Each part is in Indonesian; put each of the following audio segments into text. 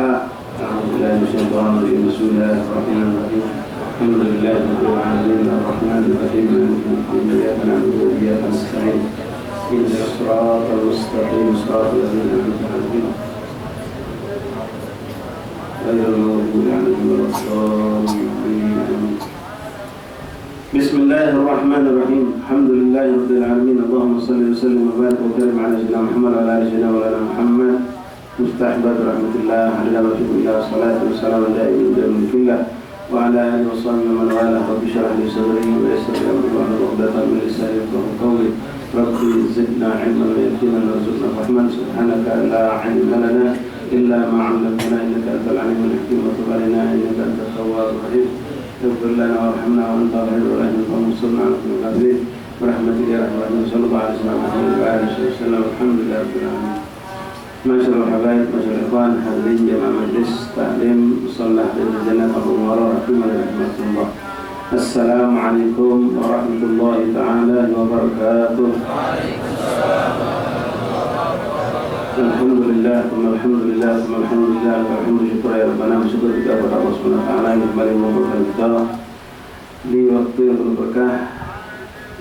الحق. أعوذ بالله من الشيطان الرجيم. بسم الله الرحمن الرحيم. الحمد لله رب العالمين الرحمن الرحيم مالك يوم الدين إياك نعبد وإياك نستعين اهدنا الصراط المستقيم صراط الذين أنعمت عليهم غير المغضوب عليهم ولا الضالين. بسم الله الرحمن الرحيم. الحمد لله رب العالمين. اللهم صل وسلم وبارك وكرم على سيدنا محمد وعلى آل سيدنا مولانا محمد. مستحبات رحمة الله على رسول الله صلاة والسلام دائما بدون الله وعلى آله وصحبه ومن والاه. رب اشرح لي صدري ويسر لي أمري واحلل عقدة من لساني يفقهوا قولي. رب زدنا علما ويقينا وارزقنا رحمة. سبحانك لا علم لنا إلا ما علمتنا إنك أنت العليم الحكيم وتب علينا إنك أنت التواب الرحيم. اغفر لنا وارحمنا وأنت خير الراحمين وانصرنا على القوم الكافرين برحمتك يا رحمن الرحيم. صلى الله عليه وسلم. الحمد لله رب العالمين. Masyaallah habaib, masyaallah ikhwan, hadirin jamaah majlis taklim shalah dan jannah rahimahullah. Assalamualaikum warahmatullahi taala wabarakatuh. Alhamdulillah, alhamdulillah, alhamdulillah, alhamdulillah, syukur ya Rabbana, syukur kita kepada Allah Subhanahu wa taala yang kembali memberikan kita di waktu yang penuh berkah,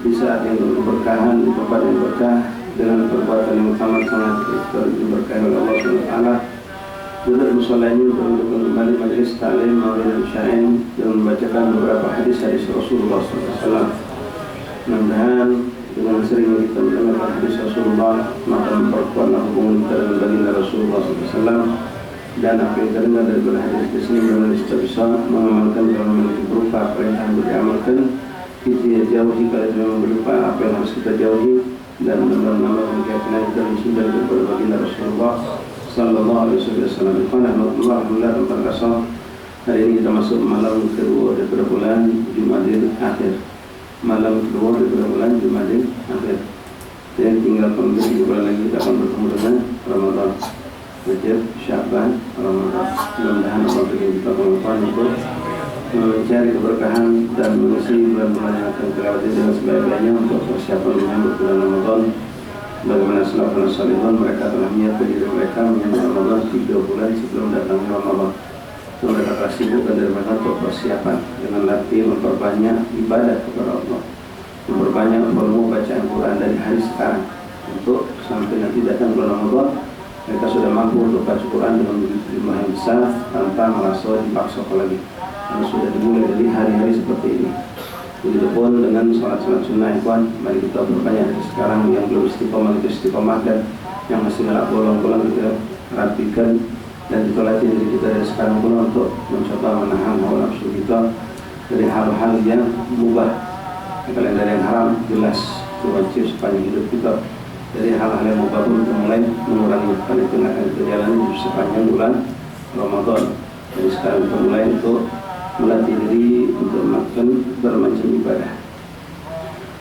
di saat yang penuh berkahan, di tempat yang berkah, dengan perbuatan yang amat sangat diberkahi oleh Allah Subhanahu wa taala. Duduk mushola ini untuk mendukung kembali majelis ta'lim maulid dan sya'in dan membacakan beberapa hadis-hadis Rasulullah SAW. Mudah-mudahan dengan sering kita mendengarkan hadis Rasulullah maka memperkuatlah hubungan kita dengan baginda Rasulullah SAW, dan apa yang kita dengar dari hadis di sini benar-benar kita bisa mengamalkan kalau memiliki berupa perintah untuk diamalkan. Kita jauhi kalau memang berupa apa yang harus kita jauhi, dan menambah keyakinan kita sudah kepada baginda Rasulullah sallallahu alaihi wasallam. Alhamdulillah tempat kasar. Hari ini kita masuk malam kedua daripada bulan Jumadil Akhir. Malam kedua daripada bulan Jumadil Akhir. Dan tinggal 3 bulan lagi kita akan bertemu dengan Ramadan. Rajab, Syaban, Ramadan. Mudah-mudahan Allah beri kita kemampuan untuk mencari keberkahan dan mengisi bulan-bulan yang akan terlewati dengan sebaik-baiknya untuk persiapan menyambut bulan Ramadan. Bagaimana salafun salihun mereka telah menyiapkan diri mereka menyambut Ramadan 3 bulan sebelum datangnya Ramadan. Mereka telah sibukkan diri mereka untuk persiapan dengan latih memperbanyak ibadah kepada Allah, memperbanyak volume bacaan Quran dari hari sekarang untuk sampai nanti datang bulan Ramadan mereka sudah mampu untuk baca Quran dengan jumlah yang besar tanpa merasa dipaksa lagi. Yang sudah dimulai dari hari-hari seperti ini. Begitupun dengan sholat-sholat sunnah ikhwan, mari kita berbanyak dari sekarang. Yang belum istiqomah kita istiqomahkan, yang masih ngelak bolong-bolong kita rapikan, dan kita latih diri kita dari sekarang pun untuk mencoba menahan hawa nafsu kita dari hal-hal yang mubah. Kalau dari yang haram jelas itu wajib sepanjang hidup kita. Dari hal-hal yang mubah pun kita mulai mengurangi. Karena itu akan kita jalani sepanjang bulan Ramadan. Dari sekarang kita mulai untuk melatih diri untuk melakukan bermacam ibadah.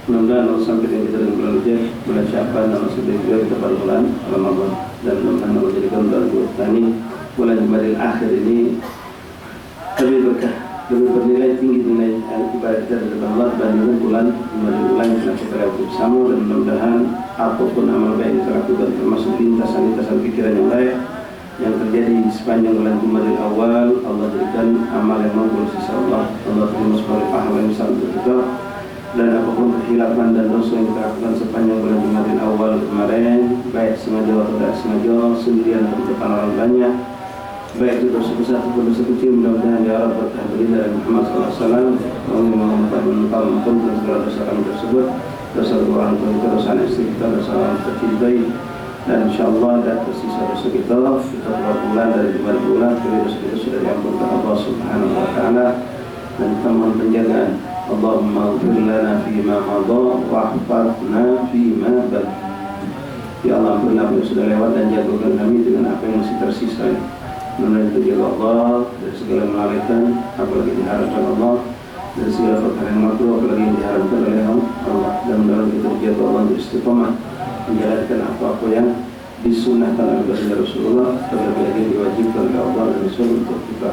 Mudah-mudahan Allah sampai kita dengan bulan Rajab, bulan Syaban, dan Allah sampai kita pada bulan Ramadan, dan mudah-mudahan Allah jadikan bulan Ramadan bulan Jumadil Akhir ini lebih berkah, lebih bernilai tinggi nilai ibadah kita dari Allah dibandingkan bulan Jumadil yang telah kita lewati bersama. Dan mudah-mudahan apapun amal baik yang kita lakukan, termasuk lintasan-lintasan pikiran yang baik yang terjadi sepanjang bulan Jumadil Awal, Allah jadikan amal yang makbul sisa Allah terima sebagai pahala yang besar untuk kita. Dan apapun kehilafan dan dosa yang kita lakukan sepanjang bulan Jumadil Awal kemarin, baik sengaja atau tidak sengaja, sendirian atau di depan orang banyak, baik itu dosa besar ataupun dosa kecil, mudah-mudahan ya Allah berkah baginda Muhammad SAW mengampun dan segala dosa kami tersebut, dosa orang tua kita, dosa anak istri kita, dosa orang tercintai. Dan insyaAllah ada tersisa dosa kita keluar bulan dari bulan dosa kita sudah diampunkan Allah Subhanahu wa taala, dan kita mohon penjagaan. Allahumma ighfir lana fima madha wahfadna fima baqi. Ya Allah, ampunilah apa yang sudah lewat dan jagakan kami dengan apa yang masih tersisa. Menurut itu jaga Allah dari segala melalaikan, apalagi diharapkan Allah, dari segala perkara yang makruh, apalagi yang diharapkan oleh Allah. Dan dalam itu jaga Allah untuk istiqamah menjalankan apa-apa yang disunnahkan oleh baginda Rasulullah, terlebih lagi diwajibkan oleh Allah dan Rasul untuk kita.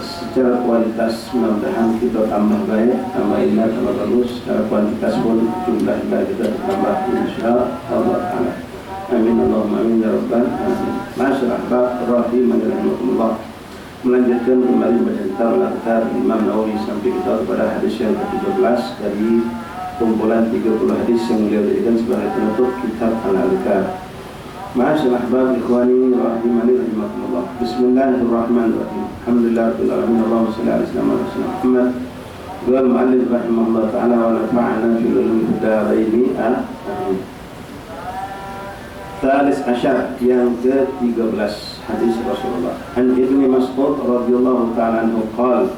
Secara kualitas mudah-mudahan kita tambah baik, tambah indah, tambah bagus. Secara kuantitas pun jumlah ibadah kita bertambah insya Allah. Amin Allahumma amin ya rabbal alamin. Masyaallah rahimani rahimakumullah. Melanjutkan kembali baca kitab Al-Adhkar Imam Nawawi sampai kita kepada hadis yang ke-13 dari kumpulan 30 hadis yang beliau jadikan sebagai penutup kitab Al-Adhkar. Masyaallah ahbab ikhwani rahimani rahimakumullah. Bismillahirrahmanirrahim. Alhamdulillahirabbil alamin. Allahumma shalli ala sayyidina Muhammad. Qala al-mu'allif rahimahullah ta'ala wa nafa'ana fil ulumi fid-dharain. Amin. Thalith Asyar yang ke-13 hadis Rasulullah. An Ibnu Mas'ud radhiyallahu ta'ala anhu qala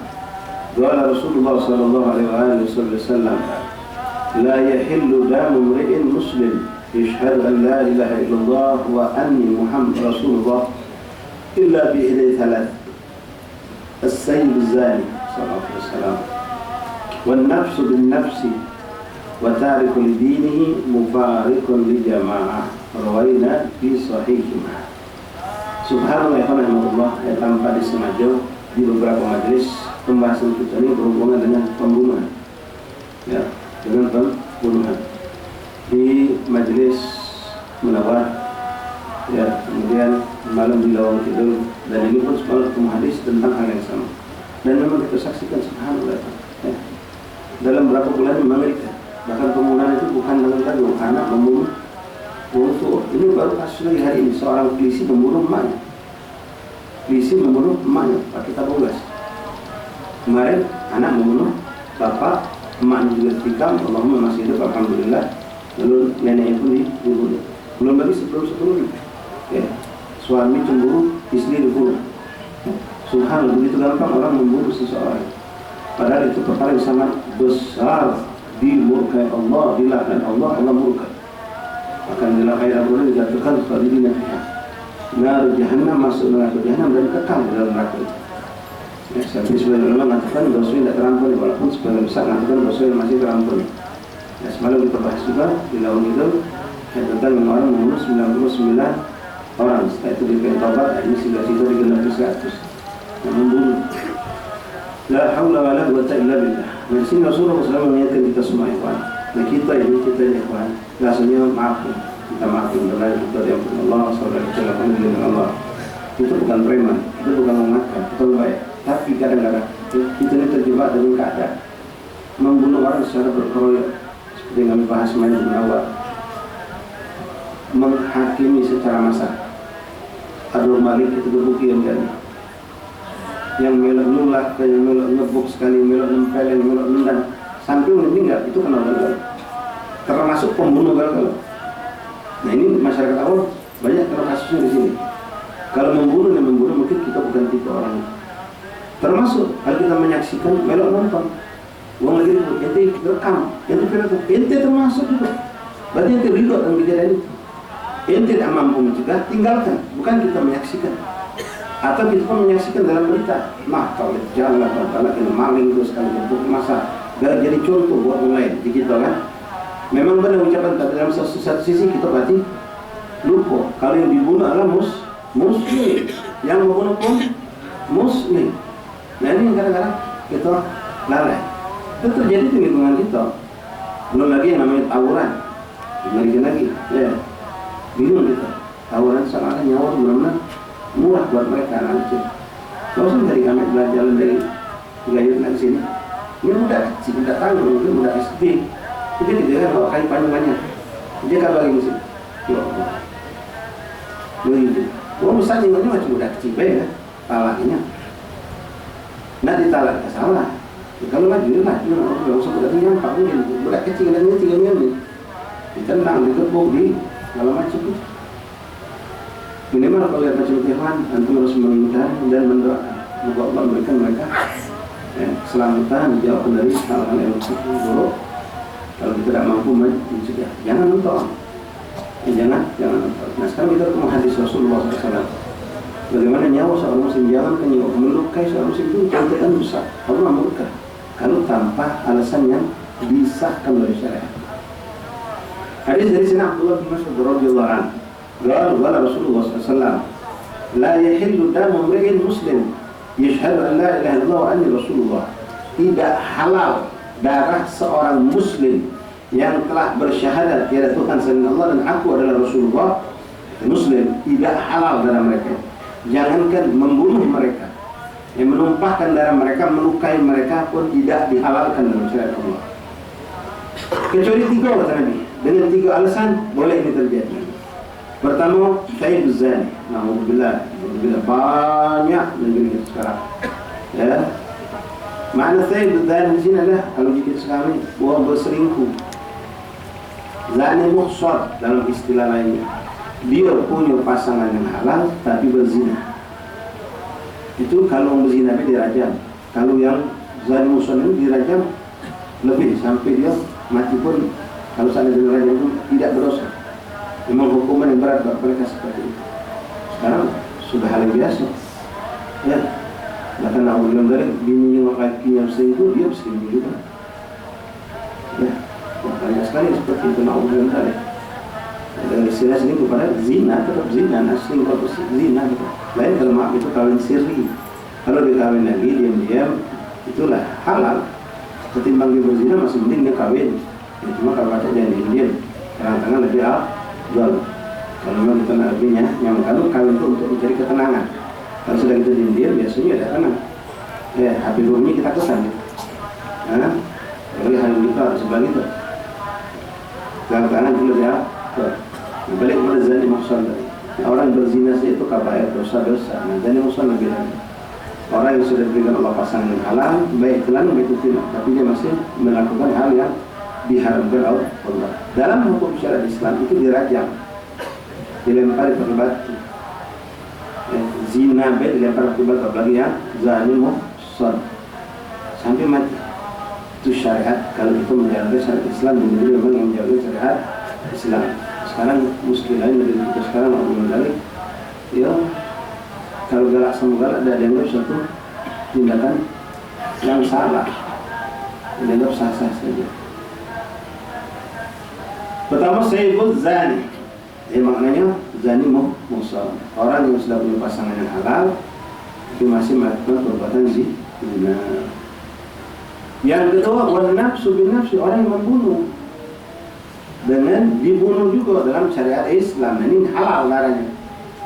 qala Rasulullah sallallahu alaihi wasallam la yahillu damu imri'in muslim yashhadu an la ilaha illallah wa anni Muhammad Rasulullah illa bi ihdi thalath as-sayyid az-zani sallallahu alaihi wasallam wan nafsu bin nafsi wa tariku li dinihi mufariqun li jama'ah rawaina fi sahihina. Subhanallah ya Allah, ya tanpa disengaja di beberapa majelis pembahasan kita ini berhubungan dengan pembunuhan, ya, dengan pembunuhan di majelis Munawwar, ya, kemudian malam di Lawang Kidul, dan ini pun sebuah hadis tentang hal yang sama. Dan memang kita saksikan subhanallah, ya, dalam berapa bulan di Amerika, bahkan pembunuhan itu bukan dengan gaduh, anak membunuh. Ini baru kasus lagi hari ini, seorang polisi membunuh emaknya. Polisi membunuh emaknya pakai tabung gas. Kemarin anak membunuh bapak, emaknya juga ditikam, Allahumma masih hidup alhamdulillah. Lalu neneknya pun dibunuh. Belum lagi sebelum-sebelumnya, ya, suami cemburu, istri dibunuh. Subhanallah, begitu gampang orang membunuh seseorang. Padahal itu perkara yang sangat besar, dimurkai Allah, dilaknat Allah, Allah murka. Akan dalam ayat Al-Quran dikatakan khalidina fiha. Nar jahannam, masuk neraka jahannam dan kekal dalam neraka itu. Ya, sampai sebagian ulama mengatakan dosa tidak terampuni, walaupun sebagian besar mengatakan dosa yang masih terampuni. Ya, semalam kita bahas juga di Lawang itu tentang orang membunuh 99 orang. Setelah itu diberi taubat, ini sudah digenapi 100. Yang membunuh. La haula wa la quwwata illa billah. Dari sini Rasulullah SAW mengingatkan kita semua ikhwan. Nah kita ini ikhwan, rasanya maafin, kita maafin karena kita diampuni Allah, saudara kita lakukan dengan Allah. Itu bukan preman, itu bukan mengangkat, itu baik. Tapi kadang-kadang kita ini terjebak dengan keadaan membunuh orang secara berkeroyokan, seperti yang kami bahas main di awal, menghakimi secara massal. Abdul Malik itu terbukti yang jadi, yang melok nulak, yang melok ngebuk sekali, melok nempel, yang melok nendang sampai meninggal, itu kan gagal, termasuk pembunuh gagal. Nah ini masyarakat awam banyak kalau kasusnya di sini. Kalau membunuh yang membunuh mungkin kita bukan tipe orang. Termasuk kalau kita menyaksikan melok nonton, uang lagi itu, ente rekam, ente termasuk juga. Berarti ente ridho dalam kejadian itu. Ente tidak mampu mencegah, tinggalkan. Bukan kita menyaksikan. Atau kita pun menyaksikan dalam berita, kalau jalan kalau kena maling terus sekali untuk masa. Jadi contoh buat orang lain di kita kan. Memang benar ucapan tapi dalam satu sisi kita berarti lupa kalau yang dibunuh adalah muslim, yang membunuh pun muslim. Nah ini kadang-kadang kita lalai. Itu terjadi di lingkungan kita. Belum lagi yang namanya tawuran, lagi, ya, bingung kita. Tawuran seakan nyawa benar-benar murah buat mereka anak kecil. Kalau usah dari kami belajar dari gayut ke sini. Ini muda kecil, muda tanggung, mungkin muda SD. Jadi dia kan bawa kain panjang-panjang. Dia kan bagi musim. Ya Allah. Begitu. Wah misalnya ini macam muda kecil, ya, talaknya. Nah ditalak, salah. Ya, kalau lagi, nggak usah muda tinggi, Pak mungkin muda kecil dan ini 3 menit. Ditendang, dikepuk, segala macam. Minimal kalau lihat macam Tuhan, antum harus menginginkan dan mendoakan. Semoga Allah memberikan mereka keselamatan, dijauhkan dari hal-hal yang buruk. Kalau kita tidak mampu mencegah, jangan nonton. Jangan nonton. Nah sekarang kita ketemu hadis Rasulullah SAW. Bagaimana nyawa seorang muslim, jangan nyawa melukai seorang muslim itu contohnya besar. Allah murka kalau tanpa alasan yang disahkan oleh syariat. Hadis dari Sayyidina Abdullah bin Mas'ud radhiyallahu anhu. Qala Rasulullah SAW, la yahillu damu imri'in muslim yashhadu an la ilaha illallah wa anni Rasulullah. Tidak halal darah seorang muslim yang telah bersyahadat tiada Tuhan selain Allah dan aku adalah Rasulullah Muslim, tidak halal darah mereka. Jangankan membunuh mereka, yang menumpahkan darah mereka, melukai mereka pun tidak dihalalkan dalam syariat Allah. Kecuali 3 kata Nabi. Dengan 3 alasan boleh ini terjadi. Pertama, sayyid zani. Alhamdulillah, banyak negeri sekarang. Ya. Makna sayyid zani di sini adalah kalau kita sekarang orang berselingkuh. Zani muhsar dalam istilah lainnya. Dia punya pasangan yang halal tapi berzina. Itu kalau orang berzina dirajam. Kalau yang zani muhsar ini dirajam lebih sampai dia mati pun kalau seandainya dirajam itu tidak berdosa. Memang hukuman yang berat buat mereka seperti itu. Sekarang sudah hal yang biasa. Ya, bahkan aku bilang dari bini yang laki yang selingkuh dia berselingkuh juga. Ya, banyak sekali seperti itu aku bilang dari. Dari istilah selingkuh pada zina tetap zina, selingkuh atau zina gitu. Lain kalau maaf itu kawin siri. Kalau dia kawin lagi diam-diam itulah halal. Ketimbang dia berzina masih mending dia kawin. Ya, cuma kalau baca jangan diam-diam. Tangan lebih jual. Kalau memang kita nak lebihnya, yang kalau kawin itu untuk mencari ketenangan. Kalau sudah kita diam-diam, biasanya ada tenang. Ya, habis rumahnya kita kesan. Nah, kalau hal kita harus sebelah itu. Tangan dulu ya. Balik kepada zani muhsan tadi. Orang berzina itu kabair, dosa-dosa. Nah, zani muhsan lebih lagi. Orang yang sudah diberikan Allah pasangan yang halal, baik telan, baik tidak, tapi dia masih melakukan hal yang diharamkan oleh Allah. Dalam hukum syariat Islam itu dirajam, dilempar pakai batu. Zina dilempar pakai batu, apalagi yang zani muhsan sampai mati. Itu syariat. Kalau itu menjalankan syariat Islam, menjadi memang yang menjalankan syariat Islam. Sekarang muskilain dari kita sekarang Allah mendalik, ya kalau galak sama galak ada dianggap suatu tindakan yang salah, dianggap sah-sah saja. Pertama, sayyidul zani. Maknanya zani muhsan, orang yang sudah punya pasangan yang halal tapi masih melakukan perbuatan zina. Yang kedua, wan nafsu bin nafsi, orang yang membunuh dengan dibunuh juga dalam syariat Islam. Ini halal darahnya.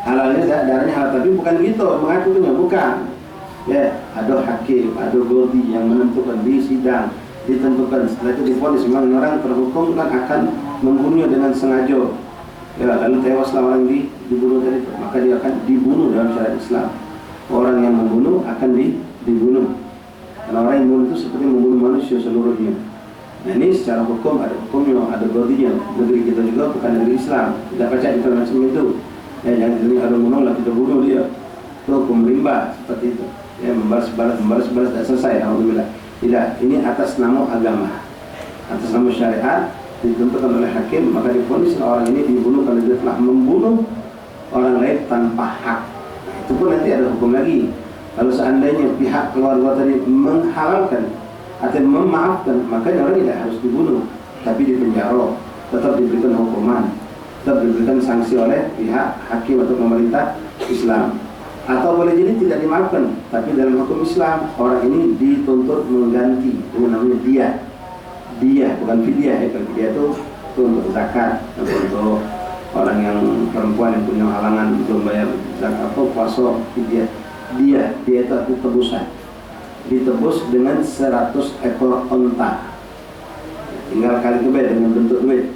Halalnya darahnya halal, tapi bukan gitu mengakunya, bukan. Ya, ada hakim, ada qadhi yang menentukan di sidang, ditentukan setelah itu divonis memang orang terhukum kan akan membunuhnya dengan sengaja. Ya, lalu tewaslah orang dibunuh tadi itu, maka dia akan dibunuh dalam syariat Islam. Orang yang membunuh akan dibunuh. Karena orang yang membunuh itu seperti membunuh manusia seluruhnya. Nah, ini secara hukum ada hukumnya, ada qadhinya. Negeri kita juga bukan negeri Islam, tidak percaya itu macam itu. Ya, jangan jadi ada bunuh kita bunuh dia. Itu hukum rimba seperti itu. Ya, membalas tidak selesai. Alhamdulillah. Tidak, ini atas nama agama, atas nama syariat ditentukan oleh hakim, maka divonis orang ini dibunuh karena dia telah membunuh orang lain tanpa hak. Nah, itu pun nanti ada hukum lagi. Kalau seandainya pihak keluarga tadi menghalalkan atau memaafkan, maka orang tidak harus dibunuh, tapi dipenjara, tetap diberikan hukuman, tetap diberikan sanksi oleh pihak hakim atau pemerintah Islam. Atau boleh jadi tidak dimaafkan, tapi dalam hukum Islam orang ini dituntut mengganti dengan namanya dia bukan fidyah. Ya, fidyah itu untuk zakat, untuk orang yang perempuan yang punya halangan belum bayar zakat atau puasa, fidyah. Dia itu tebusan, ditebus dengan 100 ekor onta. Tinggal kali ke dengan bentuk duit.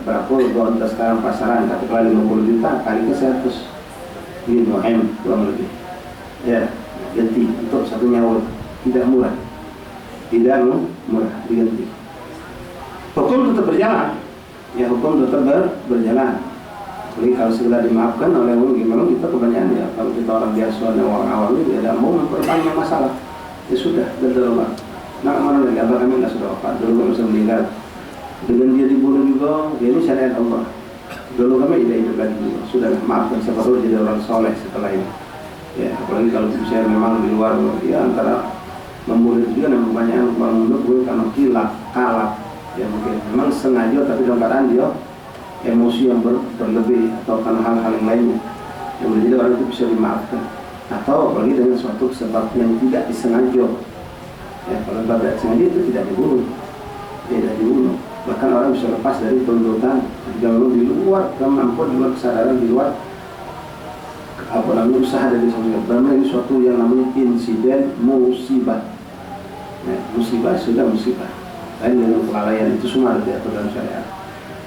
Berapa onta sekarang pasaran? Katakanlah 50 juta kali ke 100. Ini 2M kurang lebih. Ya, ganti untuk satu nyawa. Tidak murah, diganti. Hukum tetap berjalan. Ya, hukum tetap berjalan. Jadi kalau segera dimaafkan oleh Allah, memang kita kebanyakan ya. Kalau kita orang biasa, orang awam ini tidak mau memperpanjang masalah. Ya sudah, berdoa. Nah, mana lagi? Abah kami nggak sudah wafat, dulu kami sudah meninggal. Dengan dia dibunuh juga, ya ini syariat Allah. Dulu kami tidak hidup lagi juga. Sudah maafkan, siapa tahu jadi orang soleh setelah ini. Ya, apalagi kalau saya memang di luar, ya antara membunuh juga dan kebanyakan orang membunuh karena kalap. Ya mungkin memang sengaja, tapi dalam keadaan dia emosi yang berlebih atau karena hal-hal yang lainnya. Yang menjadi orang itu bisa dimaafkan. Atau apalagi dengan suatu sebab yang tidak disengaja. Ya, kalau tidak sengaja itu tidak dibunuh. Bahkan orang bisa lepas dari tuntutan jika memang di luar kemampuan, di luar kesadaran, di luar usaha dari sesuatu. Karena ini suatu yang namanya insiden musibah. Musibah sudah musibah. Lain dengan kelalaian itu semua ada diatur dalam syariat.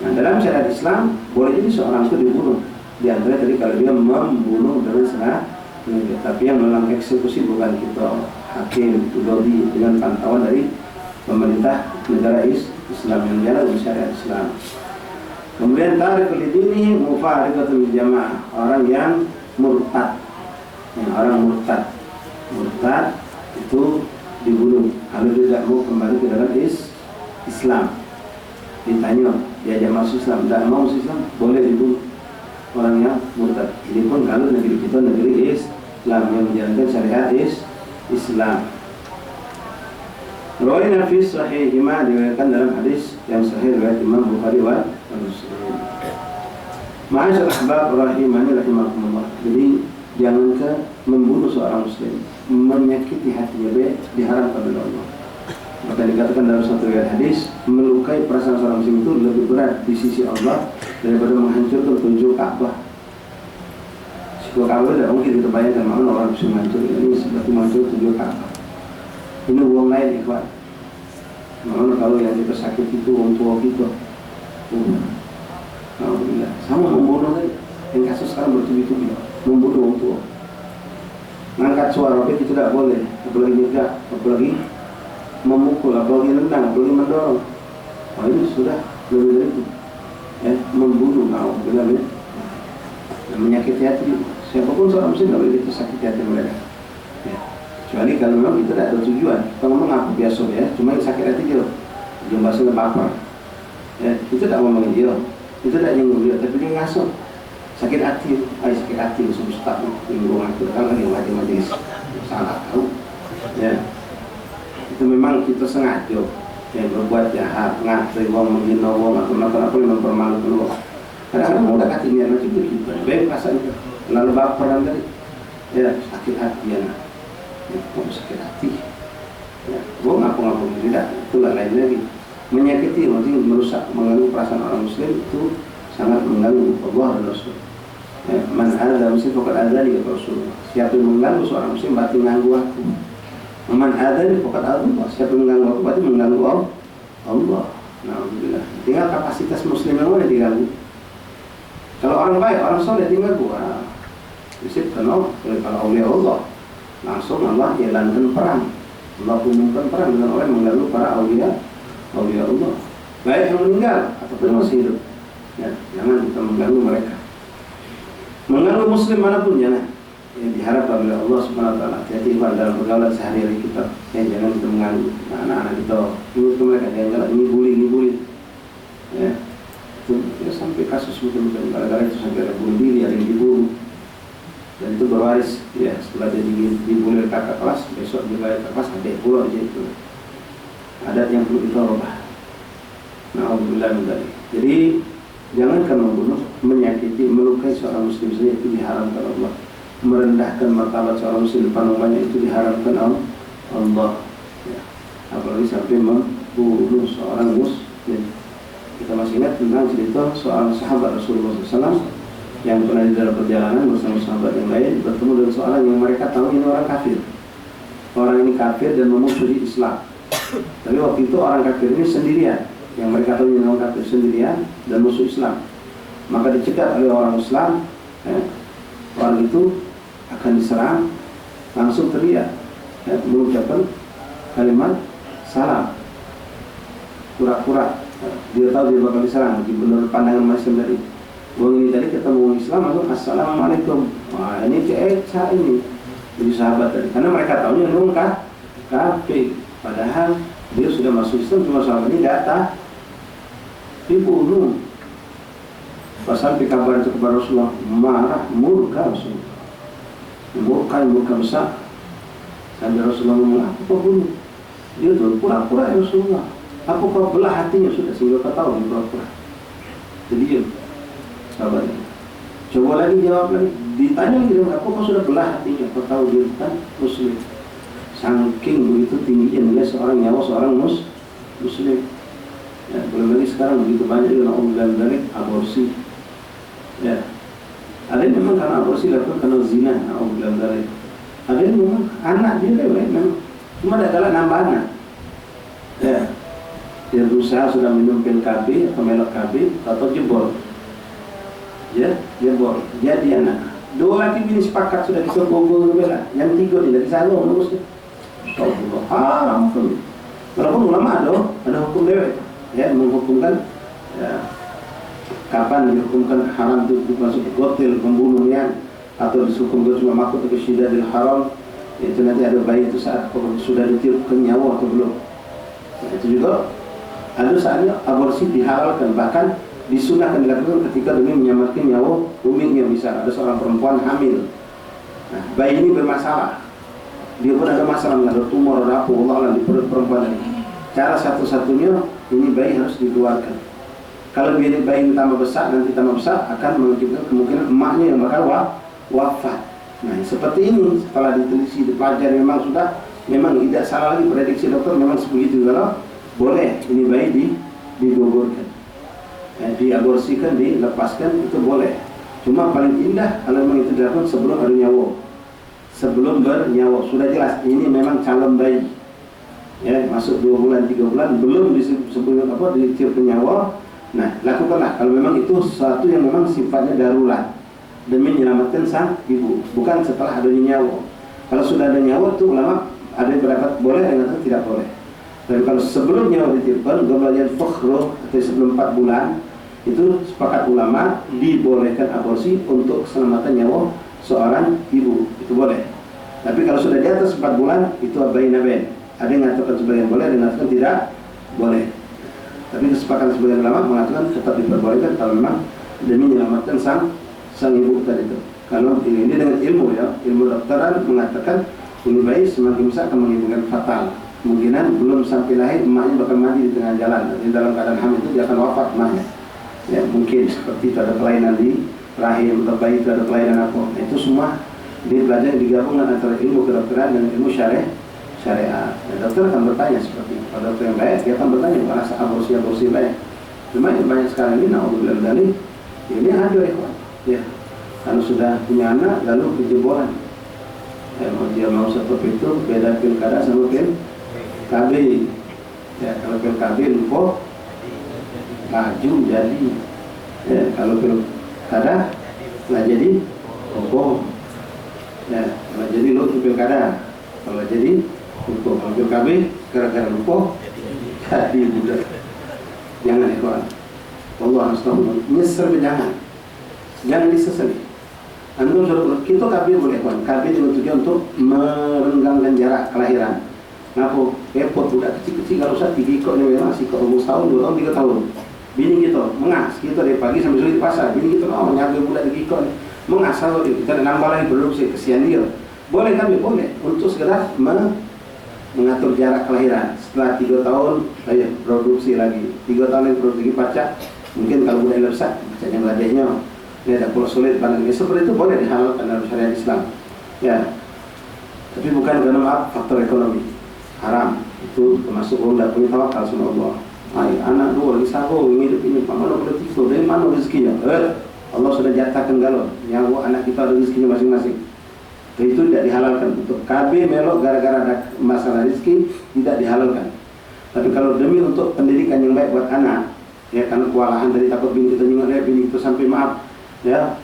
Nah, dalam syariat Islam boleh jadi seorang itu dibunuh. Di antara tadi kalau dia membunuh dengan sengaja, tapi yang melakukan eksekusi bukan kita hakim, itu dodi dengan pantauan dari pemerintah negara Islam yang jalan di syariat Islam. Kemudian tarik lidini mufariqatul jamaah, orang yang murtad. Orang murtad itu dibunuh kalau dia tidak mau kembali ke dalam Islam. Ditanya, diajak masuk Islam, tidak mau masuk Islam, boleh dibunuh orang yang murtad. Ini pun kalau negeri kita negeri Islam yang menjalankan syariat Islam. Rawaina fi sahihima, diriwayatkan dalam hadis yang sahih riwayat Imam Bukhari wa Muslim. Ma'asyar ahbab rahimani rahimakumullah. Jadi jangan ke membunuh seorang muslim, menyakiti hatinya, diharamkan oleh Allah. Maka dikatakan dalam satu riwayat hadis, melukai perasaan seorang muslim itu lebih berat di sisi Allah daripada menghancurkan tujuh Ka'bah. Sebuah Ka'bah tidak mungkin kita bayangkan mana orang bisa menghancur ini seperti menghancur tujuh Ka'bah. Ini uang lain, ikhwan. Mana kalau yang kita sakit itu uang tua kita. Alhamdulillah. Sama membunuh tadi. Yang kasus sekarang bertubi-tubi, membunuh uang tua. Ngangkat suara itu tidak boleh, apalagi nyegah, apalagi memukul, apalagi nendang, apalagi mendorong. Oh, ini sudah lebih dari itu. Membunuh, benar ya. Menyakiti hati. Siapapun seorang muslim tidak boleh kita sakiti hati mereka. Kecuali kalau memang kita tidak ada tujuan. Kalau memang aku biasa ya, cuma yang sakit hati dia, dia bahasanya baper. Kita tidak mau ngomongin dia, kita tidak nyinggung dia, tapi dia ngasuh. Sakit hati, sakit hati, ustaz nyinggung aku, kan lagi majelis salah tahu. Ya, itu memang kita sengaja berbuat jahat, ngatri wong, menghina wong, atau apa yang mempermalukan wong. Kadang-kadang mau dekat ini anak itu kita, baik perasaan itu, lalu baperan tadi, ya sakit hati ya. Sakit hati ya, gue ngaku-ngaku tidak, itulah lain lagi. Menyakiti, maksudnya merusak, mengganggu perasaan orang muslim itu sangat mengganggu Allah dan Rasul. Man adza muslim faqad adzani kata Rasul. Siapa yang mengganggu seorang muslim berarti mengganggu aku. Man adzani faqad adzani, siapa yang mengganggu aku berarti mengganggu Allah. Alhamdulillah. Tinggal kapasitas muslim yang mana diganggu. Kalau orang baik, orang soleh tinggal gua. Disip kalau aulia Allah langsung Allah jalankan perang. Allah umumkan perang dengan orang yang mengganggu para aulia Allah. Baik yang meninggal ataupun yang masih hidup. Ya, jangan kita mengganggu mereka. Mengganggu muslim manapun jangan. Yang diharapkan oleh Allah Subhanahu wa taala. Hati-hati dalam pergaulan sehari-hari kita. Jangan kita mengganggu anak-anak kita. Ingat mereka jangan ini bully. Ya. Itu ya, sampai kasus betul-betul gara-gara itu sampai ada bunuh diri, ada yang dibunuh. Dan itu berwaris ya, setelah dia dibully kakak kelas, besok dia kakak kelas adik pula aja itu. Adat yang perlu kita ubah. Alhamdulillah. Jadi jangankan membunuh, menyakiti, melukai seorang muslim saja itu diharamkan Allah. Merendahkan martabat seorang muslim depan umatnya itu diharamkan Allah. Ya. Apalagi sampai membunuh seorang muslim. Kita masih ingat tentang cerita soal sahabat Rasulullah SAW yang pernah di dalam perjalanan bersama sahabat yang lain bertemu dengan seorang yang mereka tahu ini orang kafir. Orang ini kafir dan memusuhi Islam. Tapi waktu itu orang kafir ini sendirian, yang mereka tahu ini orang kafir sendirian dan musuh Islam. Maka dicegat oleh orang Islam, orang itu akan diserang, langsung teriak, mengucapkan kalimat salam. Pura-pura dia tahu dia bakal diserang. Menurut pandangan Muslim dari orang ini tadi ketemu orang Islam langsung assalamualaikum. Wah ini ceca ini jadi sahabat tadi, karena mereka tahu ini orang kafir. Padahal dia sudah masuk Islam, cuma sahabat ini datang dibunuh. Pas sampai kabar itu kepada Rasulullah, marah, murka Rasulullah, murka besar. Sampai Rasulullah ngomong, aku kau bunuh? Dia tuh pura-pura ya Rasulullah. Aku kau belah hatinya sudah, sehingga kau tahu dia pura-pura. Jadi dia sahabatnya. Coba lagi jawab lagi, ditanya lagi, aku kau sudah belah hatinya, kau tahu dia kan muslim. Saking begitu tingginya nilai seorang nyawa seorang muslim. Ya, belum lagi sekarang begitu banyak yang dari aborsi. Ya, ada yang memang karena aborsi dilakukan karena zina, dari. Ada yang memang anak dia memang cuma ada galak nambah anak. Ya, dia berusaha sudah minum pil KB atau melok KB atau jebol. Ya, jebol. Jadi anak. Dua laki bini sepakat sudah disogong bela. Yang tiga tidak disalong terus. Allah haram pun. Walaupun ulama ada hukum dewek. Ya, menghukumkan ya, kapan dihukumkan haram itu masuk gotil pembunuhnya atau dihukum cuma makut ke syidadil haram, itu nanti ada bayi itu saat sudah ditiupkan nyawa atau belum. Nah, itu juga ada saatnya aborsi dihalalkan, bahkan disunahkan dilakukan ketika demi menyelamatkan nyawa uminya. Bisa ada seorang perempuan hamil, nah, bayi ini bermasalah, dia pun ada masalah, ada tumor, ada apa, Allah di perut perempuan ini. Cara satu-satunya ini bayi harus dikeluarkan. Kalau biar bayi ini tambah besar, nanti tambah besar akan mengakibatkan kemungkinan emaknya yang bakal wafat. Nah, seperti ini setelah diteliti, dipelajari, memang tidak salah lagi prediksi dokter, memang sebegitu. Kalau boleh ini bayi digugurkan, diaborsikan, dilepaskan, itu boleh. Cuma paling indah kalau memang itu dilakukan sebelum ada nyawa, sebelum bernyawa. Sudah jelas ini memang calon bayi. Ya, masuk 2 bulan 3 bulan belum disebut apa ditiup nyawa. Nah, lakukanlah kalau memang itu sesuatu yang memang sifatnya darurat demi menyelamatkan sang ibu, bukan setelah adanya nyawa. Kalau sudah ada nyawa itu ulama ada yang berpendapat boleh, ada yang tidak boleh. Dan kalau sebelum nyawa ditiupkan, goblajan fukhruh atau sebelum 4 bulan, itu sepakat ulama dibolehkan aborsi untuk keselamatan nyawa seorang ibu, itu boleh. Tapi kalau sudah di atas 4 bulan itu bain-bain. Ada yang mengatakan sebagian boleh, ada yang mengatakan tidak boleh. Tapi kesepakatan sebagian ulama mengatakan tetap diperbolehkan kalau memang demi menyelamatkan sang ibu tadi itu. Kalau ini dengan ilmu, ya, ilmu dokteran mengatakan ini bayi semakin besar akan menimbulkan fatal. Kemungkinan belum sampai lahir emaknya bakal mati di tengah jalan. Di dalam keadaan hamil itu dia akan wafat emaknya. Ya, mungkin seperti itu ada kelainan di rahim atau bayi itu ada kelainan apa. Itu semua dipelajari digabungkan antara ilmu kedokteran dan ilmu syariat. Dokter akan bertanya seperti itu. Kalau dokter yang baik, dia akan bertanya merasa aborsi baik. Cuma yang banyak sekarang ini, naudzubillah dari ini ada ya. Kalau sudah punya anak lalu kejebolan. Dia mau satu itu beda pilkada sama pil KB. Ya, kalau pil KB lupa maju jadi. Ya, kalau pilkada nggak jadi lupa. Ya, kalau jadi lu pilkada. Kalau jadi lupa, kalau KB gara-gara lupa jadi budak. Jangan ikhwan. Allah astagfirullah. Nyesel jangan disesali. Antum sudah kita KB boleh ikhwan. KB dibentuknya untuk merenggangkan jarak kelahiran. Ngapa? Repot budak kecil-kecil kalau usah 3 ikut ni masih kok umur tahun 2 tahun 3 tahun. Bini kita mengas kita dari pagi sampai sore di pasar. Bini kita nyaga budak 3 ikut ni. Mengas kalau kita nambah lagi produksi kesian dia. Boleh kami boleh untuk sekedar mengatur jarak kelahiran. Setelah 3 tahun ayo produksi lagi. 3 tahun lagi produksi pacak. Mungkin kalau budak besar pacaknya beladehnya dia ada pulau sulit pandangnya seperti itu boleh dihalalkan dalam syariat Islam. Ya. Tapi bukan karena maaf faktor ekonomi. Haram. Itu termasuk orang tidak punya tawakal sama Allah. Anak 2 lagi sahur ini hidup ini mana boleh tidur dari mana rezekinya? Allah sudah jatahkan galon. Yang anak kita ada rezekinya masing-masing. Itu tidak dihalalkan. Untuk KB melok gara-gara ada masalah rezeki tidak dihalalkan. Tapi kalau demi untuk pendidikan yang baik buat anak, ya karena kewalahan dari takut bini kita nyengok bini itu sampai maaf, ya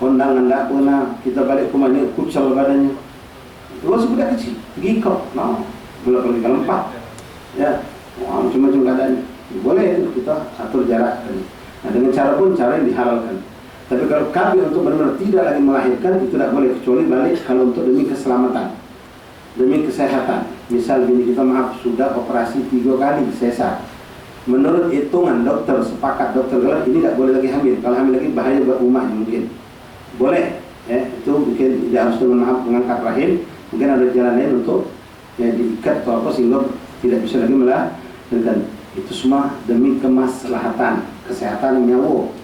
kondangan tidak pernah kita balik rumahnya kucel badannya. Itu masih budak kecil, gikok, boleh kalau 4, ya macam-macam keadaannya. Boleh kita atur jarak. Nah dengan cara yang dihalalkan. Tapi kalau KB untuk benar-benar tidak lagi melahirkan itu tidak boleh, kecuali balik kalau untuk demi keselamatan, demi kesehatan. Misal bini kita maaf sudah operasi 3 kali sesar. Menurut hitungan dokter, sepakat dokter kalau ini tidak boleh lagi hamil. Kalau hamil lagi bahaya buat rumahnya mungkin. Boleh, ya itu mungkin tidak harus dengan maaf mengangkat rahim. Mungkin ada jalan lain untuk ya diikat atau apa sehingga tidak bisa lagi melahirkan. Itu semua demi kemaslahatan, kesehatan nyawa.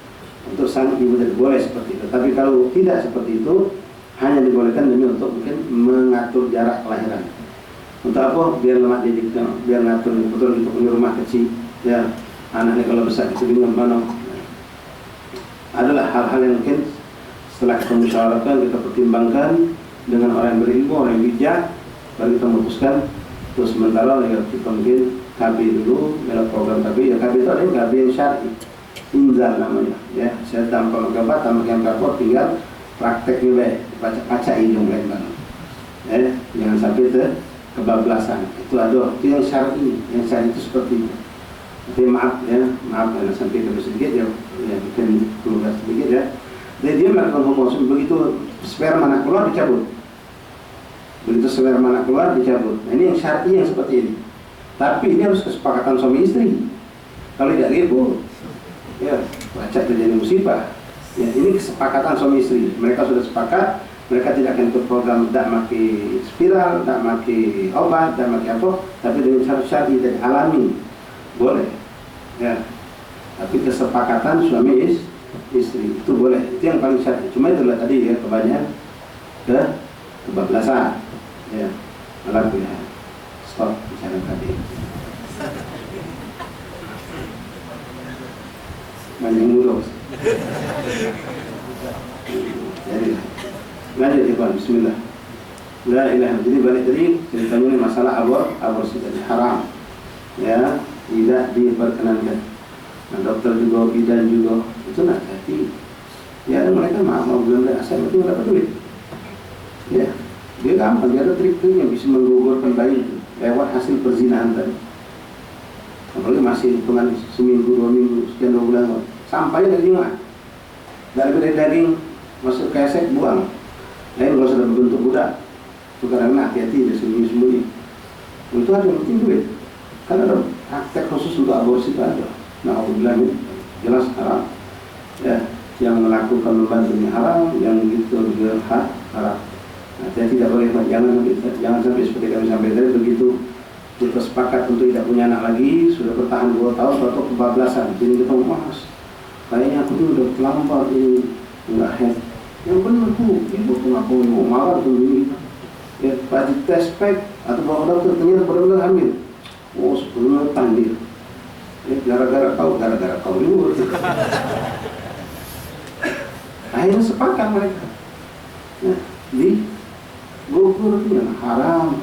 Untuk sang ibu tidak boleh seperti itu. Tapi kalau tidak seperti itu, hanya dibolehkan demi untuk mungkin mengatur jarak kelahiran. Untuk apa? Biar lemak didiknya, biar ngatur betul untuk punya rumah kecil, ya anaknya kalau besar itu bingung mana. Adalah hal-hal yang mungkin setelah kita musyawarahkan, kita pertimbangkan dengan orang yang berilmu, orang yang bijak, baru kita memutuskan. Terus sementara kita mungkin KB dulu, dalam program KB, ya KB itu ada KB yang syar'i, inzal namanya, ya. Saya tanpa menggambar, tanpa yang rapor, tinggal prakteknya baik, baca hidung lain bang. Ya, jangan sampai kebablasan. Itu yang syar'i, yang syar'i itu seperti itu. Tapi maaf ya, jangan sampai terlalu sedikit ya, bikin keluar sedikit ya. Jadi dia melakukan homosom, begitu sperma anak keluar dicabut. Begitu sperma anak keluar dicabut. Nah, ini yang syar'i yang seperti ini. Tapi ini harus kesepakatan suami istri. Kalau tidak gitu, ya baca terjadi musibah. Ya, ini kesepakatan suami istri. Mereka sudah sepakat, mereka tidak akan ikut program tidak pakai spiral, tidak pakai obat, tidak pakai apa, tapi dengan syarat syar'i dan alami boleh. Ya, tapi kesepakatan suami istri itu boleh. Itu yang paling syar'i. Cuma itulah tadi ya kebanyakan kebablasan. Ya, malah ya. Stop bicara tadi. Banyak mulus. Jadi lanjut ya Pak, bismillah. La ilaha. Jadi balik tadi ceritanya ini masalah aborsi tadi haram. Ya, tidak diperkenankan. Nah, dokter juga, bidan juga itu nak hati. Ya, mereka mau bilang asal itu dapat duit. Ya, dia gampang, dia ada trik-triknya bisa menggugurkan bayi itu lewat hasil perzinahan tadi. Apalagi masih hitungan seminggu, 2 minggu, sekian 2 bulan, sampai dari mana? Dari daging masuk ke esek buang. Lain kalau sudah berbentuk budak, itu karena hati-hati dia sembunyi-sembunyi. Itu ada yang penting duit. Kan ada praktek khusus untuk aborsi itu ada. Nah, alhamdulillah ini jelas haram. Ya, yang melakukan membantunya haram, yang gitu juga haram. Nah, saya tidak boleh, jangan sampai seperti kami sampai tadi begitu kita sepakat untuk tidak punya anak lagi, sudah bertahan 2 tahun atau kebablasan. Jadi kita mas, kayaknya aku tuh udah terlambat ini, enggak head. Yang benar tuh, ibu tuh aku mau marah tuh ini. Ya, pasti tes pack atau bawa dokter ternyata benar-benar hamil. Oh, sebelumnya tandil. Ya, gara-gara kau libur. Akhirnya sepakat mereka. Nah, di gugurnya haram.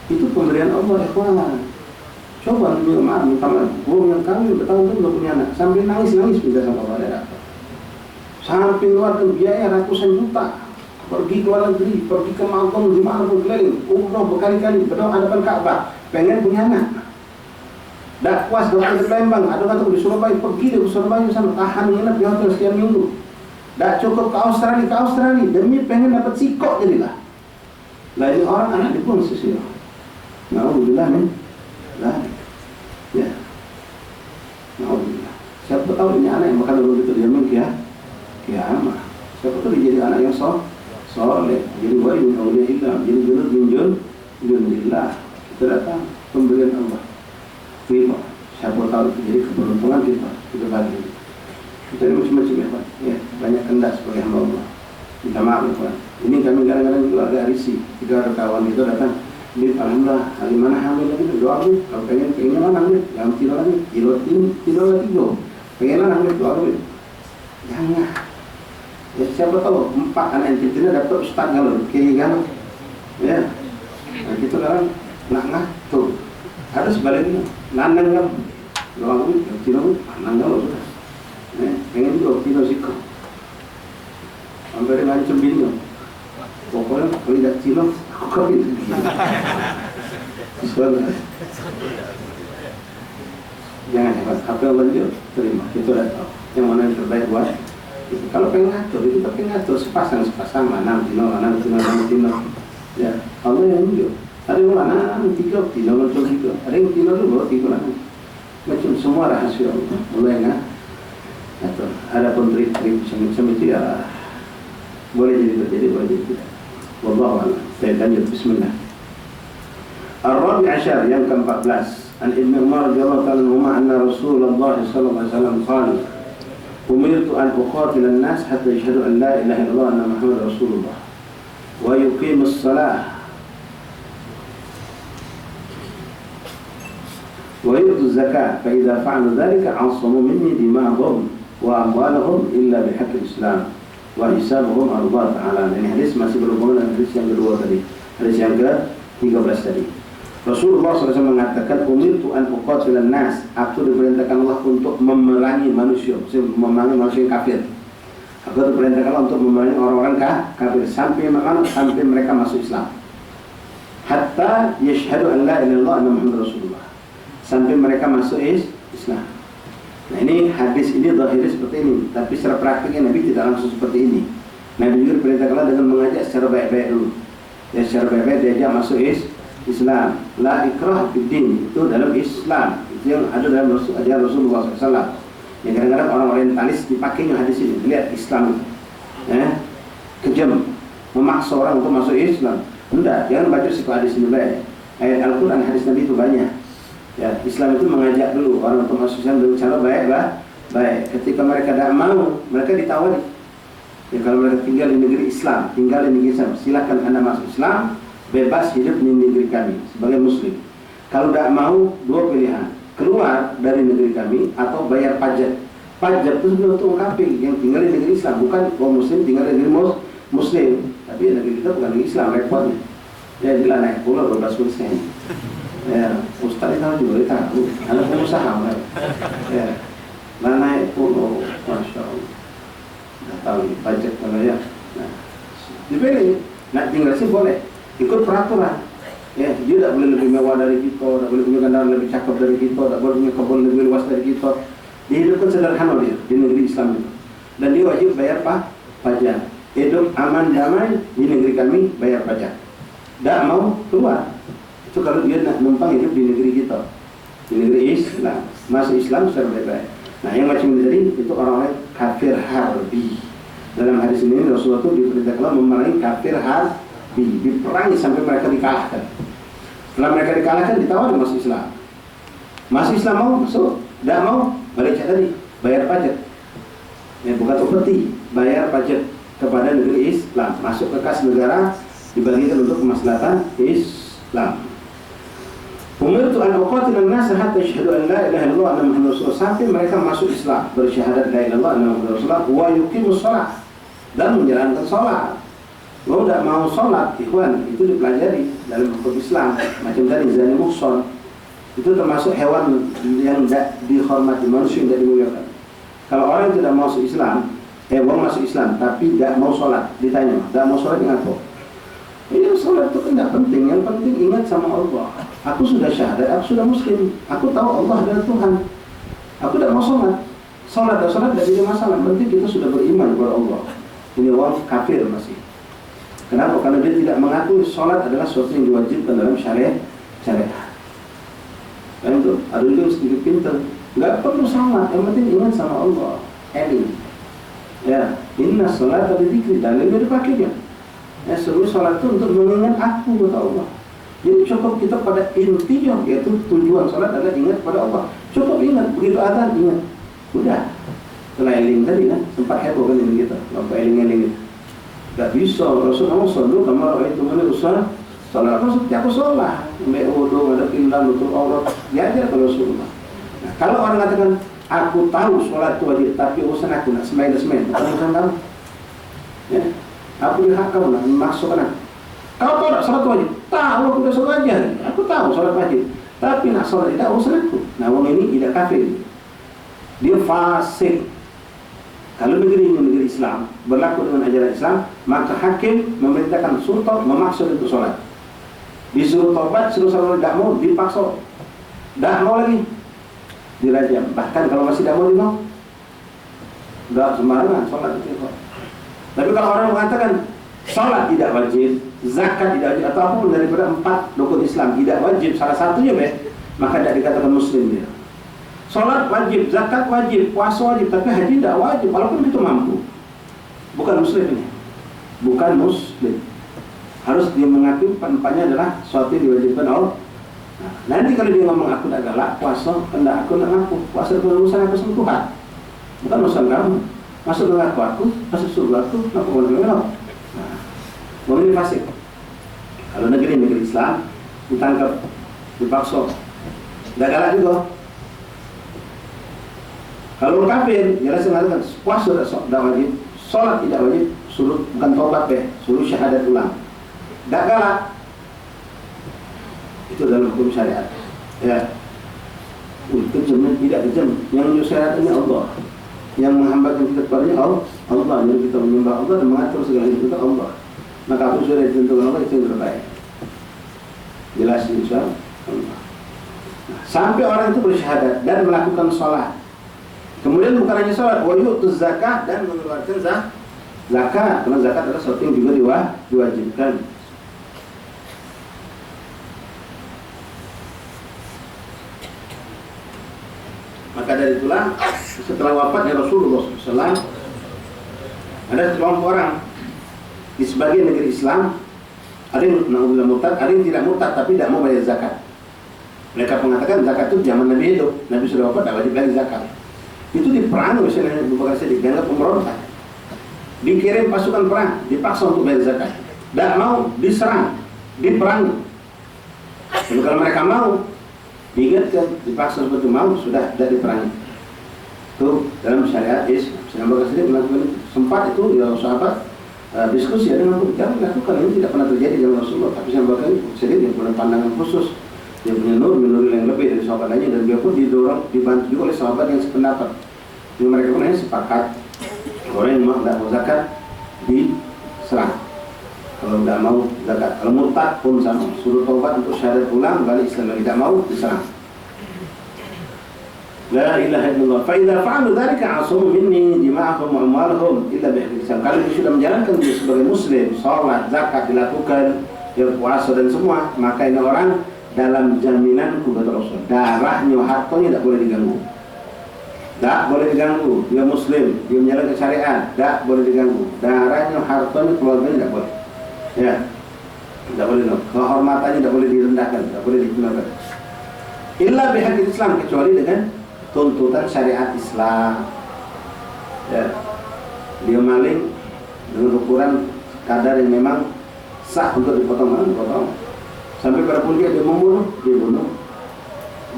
Itu pemberian Allah, ikhwan. Coba lu maaf, minta maaf. Gua yang kawin bertahun-tahun belum punya anak, sambil nangis-nangis minta sama Allah ada apa? Sampai ngeluarkan biaya ratusan juta, pergi ke luar negeri, pergi ke Malkom, di mana pun keliling, umroh berkali-kali, berdoa hadapan Ka'bah, pengen punya anak. Dah puas dokter di Palembang, ada kata di Surabaya, pergi ke Surabaya sana, tahan nginep di hotel sekian minggu. Dah cukup ke Australia, demi pengen dapat sikok jadilah. Lah ini orang anak dibuang sesir. Na'udzubillah min dzalik. Ya. Na'udzubillah. Siapa tahu ini anak yang bakal lulus itu dia mungkin kiamat. Siapa tahu dia jadi anak yang soleh, jadi wali min awliyaillah, jadi junud min junillah. Kita datang pemberian Allah. Terima. Siapa tahu itu jadi keberuntungan kita bagi. Kita ini macam-macam ya Pak. Ya, banyak kendak sebagai hamba Allah. Minta maaf ya Pak. Ini kami kadang-kadang juga agak risih. Jika ada kawan itu datang, Bib, alhamdulillah, hari mana hamil lagi doa Bib. Kalau pengennya mana hamil, yang tidur lagi, tidur lagi go. Pengen hamil doa Bib. Jangan. Ya, siapa tahu 4 anak yang kecilnya dapat ustaz galau, kiai galau. Ya. Nah, kita kadang nak ngatur. Ada sebaliknya, nandang galau. Doa Bib, yang tidur nandang galau sudah. Pengen juga tidur sikap. Sampai dia ngancam bini. Pokoknya kalau tidak cilok, aku kawin. Soalnya jangan hebat. Apa yang lanjut terima. Kita sudah tahu yang mana yang terbaik buat. Kalau pengen ngatur, kita pengen ngatur sepasang mana tino. Ya Allah yang unjuk. Ada yang mana 3 tino muncul 3. Ada yang tino dulu 3 lagi. Macam semua rahasia Allah. Mulai ngatur. Ada pun trik-trik macam itu ya. Boleh jadi terjadi, boleh jadi tidak. Wallahu a'lam. Saya lanjut, bismillah. Ar-Rabi' Asyar yang ke-14. An Ibn Umar radhiyallahu ta'ala anhuma anna Rasulullah sallallahu alaihi wasallam qala umirtu an uqatila an-nas hatta yashhadu an la ilaha illallah anna Muhammadar Rasulullah wa yuqimus salah wa yu'tuz الزكاة فإذا فعلوا ذلك عصموا مني دماءهم وأموالهم إلا بحق الإسلام وحسابهم على الله تعالى. Ini hadis masih berhubungan dengan hadis yang kedua tadi, hadis yang ke-13 tadi. Rasulullah SAW mengatakan, umirtu an uqatilan nas, aku diperintahkan Allah untuk memerangi manusia, memerangi manusia yang kafir. Aku diperintahkan Allah untuk memerangi orang-orang kafir sampai mereka masuk Islam. Hatta yashhadu an la ilaha illallah anna Muhammad Rasulullah. Sampai mereka masuk Islam. Nah, ini hadis ini zahirnya seperti ini, tapi secara praktiknya Nabi tidak langsung seperti ini. Nabi juga diperintahkan Allah dengan mengajak secara baik-baik dulu. Ya, secara baik-baik diajak masuk Islam. La ikrah fid din, itu dalam Islam. Itu yang ada dalam ajaran Rasulullah SAW. Yang kadang-kadang orang orientalis dipakainya hadis ini. Lihat Islam, kejam, memaksa orang untuk masuk Islam. Enggak, jangan baca siku hadis ini baik. Ayat Al-Quran, hadis Nabi itu banyak. Ya, Islam itu mengajak dulu orang untuk masuk Islam dengan cara baik. Ketika mereka tidak mau, mereka ditawari. Ya, kalau mereka tinggal di negeri Islam, tinggal di negeri Islam, silakan Anda masuk Islam, bebas hidup di negeri kami sebagai Muslim. Kalau tidak mau, dua pilihan: keluar dari negeri kami atau bayar pajak. Pajak itu sebenarnya untuk kafir yang tinggal di negeri Islam, bukan orang Muslim tinggal di negeri Muslim. Tapi negeri kita bukan negeri Islam, repotnya. Ya, jelas naik pulau 12%. Ya, Ustaz itu juga tahu, anak pengusaha kan. Ya, naik pulau, masya Allah. Nggak tahu pajak kalau ya. Nah, dipilih, nak tinggal sih boleh, ikut peraturan. Ya, dia tidak boleh lebih mewah dari kita, tidak boleh punya kendaraan lebih cakep dari kita, tidak boleh punya kebun lebih luas dari kita. Dihidupkan sederhana dia di negeri Islam itu, dan dia wajib bayar pajak. Hidup aman damai di negeri kami, bayar pajak. Tidak mau keluar. Itu kalau dia nak numpang hidup di negeri kita, di negeri Islam, masuk Islam secara baik-baik. Nah, yang macam ini tadi itu orang-orang kafir harbi. Dalam hadis ini Rasulullah itu diperintahkan memerangi kafir harbi, diperangi sampai mereka dikalahkan. Setelah mereka dikalahkan, ditawari masuk Islam. Masuk Islam mau masuk, tidak mau balik tadi, bayar pajak. Ya, bukan upeti, bayar pajak kepada negeri Islam, masuk ke kas negara, dibagikan untuk kemaslahatan Islam. Umirtu an uqatilan nas hatta yashhadu an la ilaha illallah anna Muhammadar Rasulullah, sampai mereka masuk Islam, bersyahadat la ilaha illallah anna Muhammadar Rasulullah wa yuqimus shalah, dan menjalankan salat. Kalau tidak mau salat, ikhwan, itu dipelajari dalam hukum Islam. Macam tadi zani muhsan, itu termasuk hewan yang tidak dihormati, manusia yang tidak dimuliakan. Kalau orang tidak masuk Islam, orang masuk Islam tapi tidak mau salat, ditanya, tidak mau salat dengan apa? Ya, salat itu tidak penting. Yang penting ingat sama Allah. Aku sudah syahadat, aku sudah Muslim. Aku tahu Allah adalah Tuhan. Aku tidak mau salat. Salat dan salat tidak jadi masalah. Penting kita sudah beriman kepada Allah. Ini orang kafir masih. Kenapa? Karena dia tidak mengakui salat adalah sesuatu yang diwajibkan dalam syariat. Kan itu, ada juga sedikit pintar. Enggak perlu salat. Yang penting ingat sama Allah. Eling. Ya, inna salata lidzikri, dalilnya dipakainya. Ya, seluruh salat itu untuk mengingat aku kepada Allah. Jadi cukup kita pada intinya, yaitu tujuan salat adalah ingat kepada Allah. Cukup ingat, begitu azan ingat. Udah. Setelah eling tadi kan, sempat heboh kan ini kita, apa eling-eling itu. Gak bisa, Rasulullah SAW kamar itu mana usaha. Salat Rasul setiap sholat, ambil wudu, ada kilam, nutup aurat, diajar ke Rasulullah. Nah, kalau orang katakan, aku tahu sholat itu wajib, tapi urusan aku nak semain, bukan urusan kamu. Ya. Aku dihak kamu nak masukkan aku. Kau tahu tak sholat wajib? Tahu, aku sudah sholat wajib. Aku tahu sholat wajib, tapi nak sholat tidak urusan aku. Nah, orang ini tidak kafir, dia fasik. Kalau negeri ini negeri Islam, berlaku dengan ajaran Islam, maka hakim memerintahkan sultan memaksa untuk sholat. Disuruh tobat, suruh sholat tidak mau, dipaksa. Tidak mau lagi, dirajam. Bahkan kalau masih tidak mau, tidak sembarangan sholat itu. Tapi kalau orang mengatakan salat tidak wajib, zakat tidak wajib, atau apapun daripada 4 rukun Islam tidak wajib, salah satunya maka tidak dikatakan Muslim dia. Salat wajib, zakat wajib, puasa wajib, tapi haji tidak wajib, walaupun itu mampu. Bukan Muslim ini, bukan Muslim. Harus dia mengakui empatnya adalah sesuatu yang diwajibkan Allah. Nah, nanti kalau dia ngomong aku tidak galak, puasa, hendak aku tidak ngaku, puasa itu urusan aku sama Tuhan, bukan urusan kamu. Masuk dengan aku, masuk surga aku, aku boleh mengenal. Nah, ini fasik. Kalau negeri Islam, ditangkap, dipaksa, tidak galak juga. Kalau kafir, jelas mengatakan puasa tidak wajib, sholat tidak wajib, suruh bukan tobat suruh syahadat ulang. Tak galak. Itu dalam hukum syariat. Ya. Kejam tidak kejam. Yang menyusyariatnya Allah. Yang menghambakan kita kepadanya Allah. Yang kita menyembah Allah dan mengatur segala hidup kita Allah. Maka apa sudah ditentukan Allah itu yang terbaik. Jelas insya Allah. Sampai orang itu bersyahadat dan melakukan sholat. Kemudian bukan hanya sholat, wa yu'tuz zakat dan mengeluarkan zakat. Karena zakat adalah sesuatu yang juga diwajibkan. Maka dari itulah setelah wafatnya Rasulullah SAW, ada sekelompok orang di sebagian negeri Islam, ada yang murtad, ada yang tidak murtad tapi tidak mau bayar zakat. Mereka mengatakan zakat itu zaman Nabi hidup, Nabi sudah wafat, tidak wajib lagi zakat. Itu diperang misalnya Abu Bakar Siddiq, dianggap pemberontak. Dikirim pasukan perang, dipaksa untuk bayar zakat. Tidak mau, diserang, diperangi. Dan kalau mereka mau, diingatkan, dipaksa seperti mau, sudah tidak diperangi. Itu dalam syariat Islam. Abu Bakar Siddiq melakukan itu. Sempat itu ya sahabat diskusi dengan jangan lakukan, ini tidak pernah terjadi dalam Rasulullah. Tapi Abu Bakar Siddiq yang punya pandangan khusus. Dia punya nur yang lebih dari sahabat lainnya, dan dia pun didorong, dibantu juga oleh sahabat yang sependapat. Yang mereka pun hanya sepakat orang yang tidak mau zakat diserang. Kalau tidak mau zakat, kalau murtad pun sama, suruh taubat untuk syahadat ulang, balik Islam lagi, tidak mau diserang. La ilaha illallah. Fa idza fa'alu dzalika 'asamu minni dima'ahum wa amwalahum illa bihaqqil Islam. Kalau dia sudah menjalankan dia sebagai muslim, salat, zakat dilakukan, dia puasa dan semua, maka ini orang dalam jaminanku kata Rasul, darahnya, hartanya tidak boleh diganggu. Tak boleh diganggu. Dia muslim, dia menjalankan syariat, tak boleh diganggu. Darahnya, hartanya, keluarganya tidak boleh. Ya, tidak boleh. Kehormatannya tidak boleh direndahkan, tidak boleh digunakan. Illa bihaqqil Islam, kecuali dengan tuntutan syariat Islam. Ya, dia maling dengan ukuran kadar yang memang sah untuk dipotong, dipotong. Sampai pada pun dia membunuh, dia bunuh.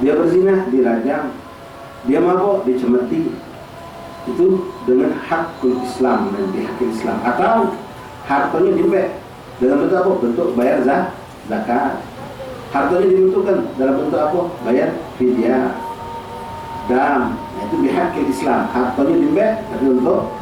Dia berzina, dirajam. Dia mabuk, dicemeti. Itu dengan hakul Islam dan dihakil Islam. Atau hartanya dibek dalam bentuk apa? Bentuk bayar zakat. Hartanya dibentukkan dalam bentuk apa? Bayar fidyah, dam. Itu dihakil Islam. Hartanya dibek tapi untuk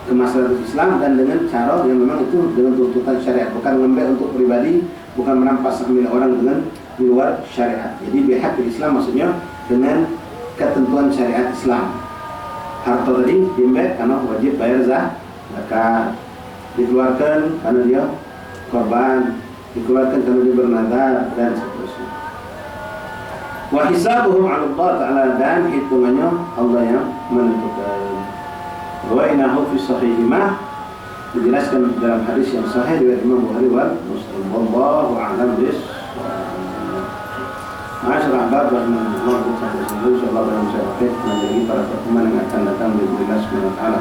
kemaslahatan Islam dan dengan cara yang memang itu dengan tuntutan syariat, bukan ngambil untuk pribadi, bukan merampas milik orang dengan di luar syariat. Jadi bihak Islam maksudnya dengan ketentuan syariat Islam. Harta tadi diambil karena wajib bayar zakat, dikeluarkan karena dia korban, dikeluarkan karena dia bernazar dan seterusnya. Wa hisabuhum 'ala Allah Ta'ala, dan hitungannya Allah yang menentukan. Wa innahu fi sahihimah, dijelaskan dalam hadis yang sahih dari Imam Bukhari wal Muslim. Wallahu a'lam bishawab. Masyaallah, rahimahullah taala. Insyaallah dalam syafaat menjadi para pertemuan yang akan datang dari Allah Subhanahu wa taala.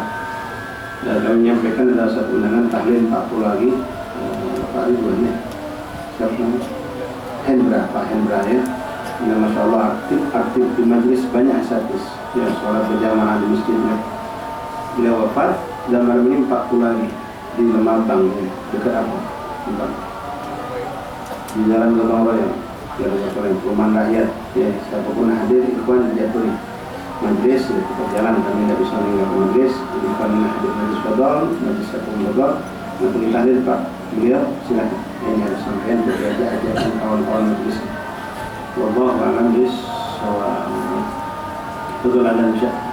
Dan kami menyampaikan ada satu undangan tahlil 40 lagi. Pak Ridwan ya. Siapa? Pak Hendra ya. Yang masyaallah aktif di majlis banyak asatidz. Ya, sholat berjamaah di masjidnya. Beliau wafat dan malam ini 40 lagi di Lemantang ya. Dekat apa? Tempat di Jalan Gotong Royong, Jalan Gotong Royong, Perumahan Rakyat. Ya, siapapun hadir, ikhwan dijatuhi majlis ya, tetap jalan, kami tidak bisa meninggalkan majlis. Jadi kami hadir majlis Fadol, majlis Syakum Fadol. Nanti kita hadir Pak beliau, silakan. Ini harus sampaikan untuk diajak kawan-kawan majlis. Wallahu a'lam bishawab. Betul ada insya.